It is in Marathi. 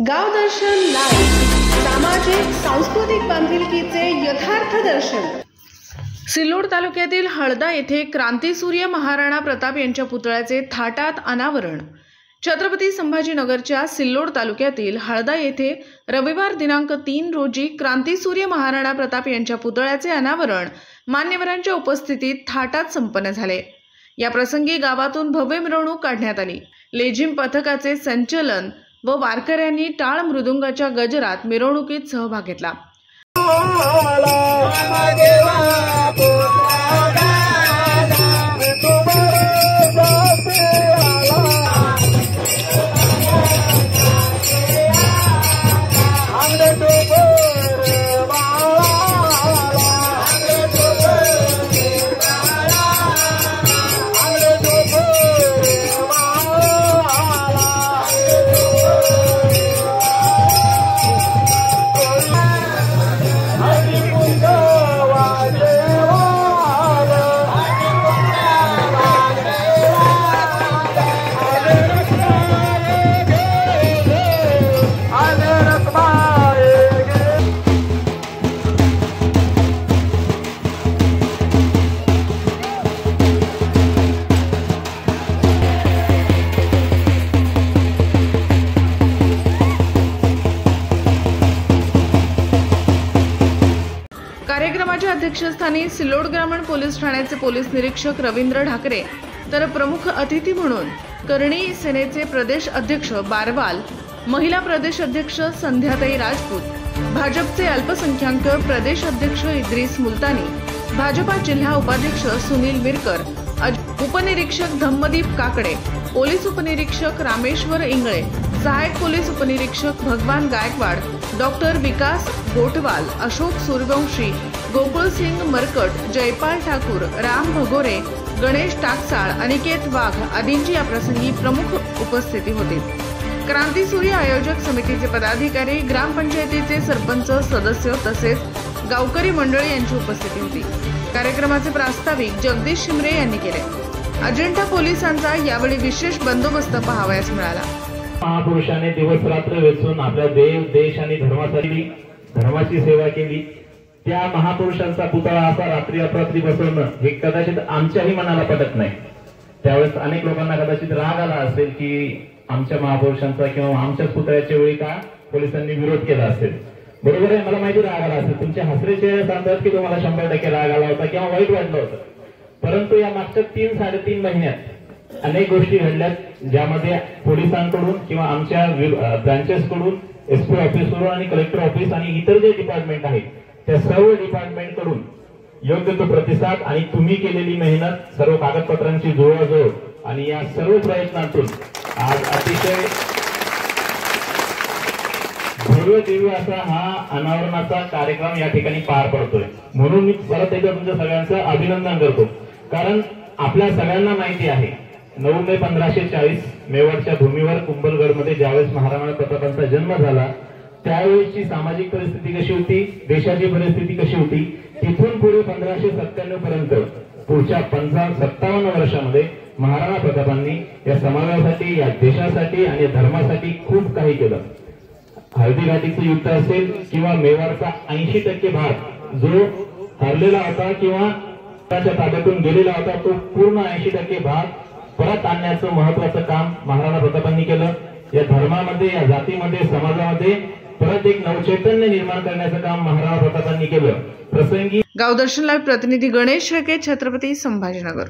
गाव दर्शन लाईव्ह, सामाजिक सांस्कृतिक बांधिलकीचे यथार्थ दर्शन। सिल्लोड तालुक्यातील हळदा येथे क्रांतीसूर्य महाराणा प्रताप यांच्या पुतळ्याचे थाटात अनावरण। छत्रपती संभाजीनगरच्या सिल्लोड तालुक्यातील हळदा येथे रविवार दिनांक 3 रोजी क्रांतीसूर्य महाराणा प्रताप यांच्या पुतळ्याचे अनावरण मान्यवरांच्या उपस्थितीत थाटात संपन्न झाले। या प्रसंगी गावातून भव्य मिरवणूक काढण्यात आली। लेझिम पथकाचे संचलन व वारकऱ्यांनी टाळ मृदुंगाच्या गजरात मिरवणुकीत सहभाग घेतला। कार्यक्रमाच्या अध्यक्षस्थानी सिल्लोड ग्रामीण पोलीस ठाण्याचे पोलीस निरीक्षक रवींद्र ढाकरे, तर प्रमुख अतिथी म्हणून करणी सेनेचे प्रदेश अध्यक्ष बारवाल, महिला प्रदेश अध्यक्ष संध्याताई राजपूत, भाजपचे अल्पसंख्याक प्रदेश अध्यक्ष इद्रिस मुलतानी, भाजपा जिल्हा उपाध्यक्ष सुनील मिरकर, उपनिरीक्षक धम्मदीप काकडे, पोलीस उपनिरीक्षक रामेश्वर इंगळे, सहायक पोलीस उपनिरीक्षक भगवान गायकवाड, डॉक्टर विकास गोटवाल, अशोक सूर्यवंशी, गोकुळ सिंग मरकट, जयपाल ठाकूर, राम भगोरे, गणेश टाकसाळ, अनिकेत वाघ आदींची या प्रसंगी प्रमुख उपस्थिती होती। क्रांतीसूर्य आयोजक समितीचे पदाधिकारी, ग्रामपंचायतीचे सरपंच सदस्य तसेच गावकरी मंडळी यांची उपस्थिती होती। कार्यक्रमाचे प्रास्ताविक जगदीश शिमरे यांनी केले। अजिंठा पोलिसांचा यावेळी विशेष बंदोबस्त पाहावयास मिळाला। महापुरुषाने दिवस रात्र वेचून आपल्या देश आणि धर्माची सेवा केली। त्या महापुरुषांचा पुतळा असा रात्री अपरात्री बसवणं हे कदाचित आमच्याही मनाला पटत नाही। त्यावेळेस अनेक लोकांना कदाचित राग आला असेल की आमच्या महापुरुषांचा किंवा आमच्याच पुतळ्याच्या वेळी का पोलिसांनी विरोध केला असेल। बरोबर आहे, मला माहिती राग आला असेल, तुमच्या हसरेचे सांगतात की तुम्हाला 100% राग आला होता किंवा वाईट वाटलं होतं। परंतु या मागच्या 3-3.5 महिन्यात अनेक गोष्टी घडल्यात, ज्यामध्ये पोलिसांकडून किंवा आमच्या ब्रांचेस कडून, एसपी ऑफिसवरून आणि कलेक्टर ऑफिस आणि इतर जे डिपार्टमेंट आहेत त्या सर्व डिपार्टमेंट कडून योग्य तो प्रतिसाद आणि तुम्ही केलेली मेहनत, सर्व कागदपत्रांची जुळवाजुळव आणि या सर्व प्रयत्नातून आज अतिशय भव्य दिव्य असा हा अनावरणाचा कार्यक्रम या ठिकाणी पार पडतोय। म्हणून मी परत एकदा तुमच्या सगळ्यांचं अभिनंदन करतो, कारण आपल्या सगळ्यांना माहिती आहे 9 मे 1540 मेवाडच्या भूमीवर कुंभलगडमध्ये ज्यावेळेस महाराणा प्रतापांचा जन्म झाला त्यावेळेची सामाजिक परिस्थिती कशी होती, देशाची परिस्थिती कशी होती, तिथून पुढे 1597 पर्यंत पुढच्या 57 वर्षामध्ये महाराणा प्रतापांनी या समाजासाठी, या देशासाठी आणि धर्मासाठी खूप काही केलं। हळदीघाटीचं युद्ध असेल किंवा मेवाडचा 80% भाग जो हरलेला होता किंवा त्याच्या ताब्यातून गेलेला होता, तो पूर्ण 80% भाग परत आणण्याचं महत्वाचं काम महाराणा प्रतापांनी केलं। या धर्मामध्ये, या जातीमध्ये, समाजामध्ये परत एक नवचैतन्य निर्माण करण्याचं काम महाराणा प्रतापांनी केलं। प्रसंगी गावदर्शन लाईव्ह प्रतिनिधी गणेश शेळके, छत्रपती संभाजीनगर।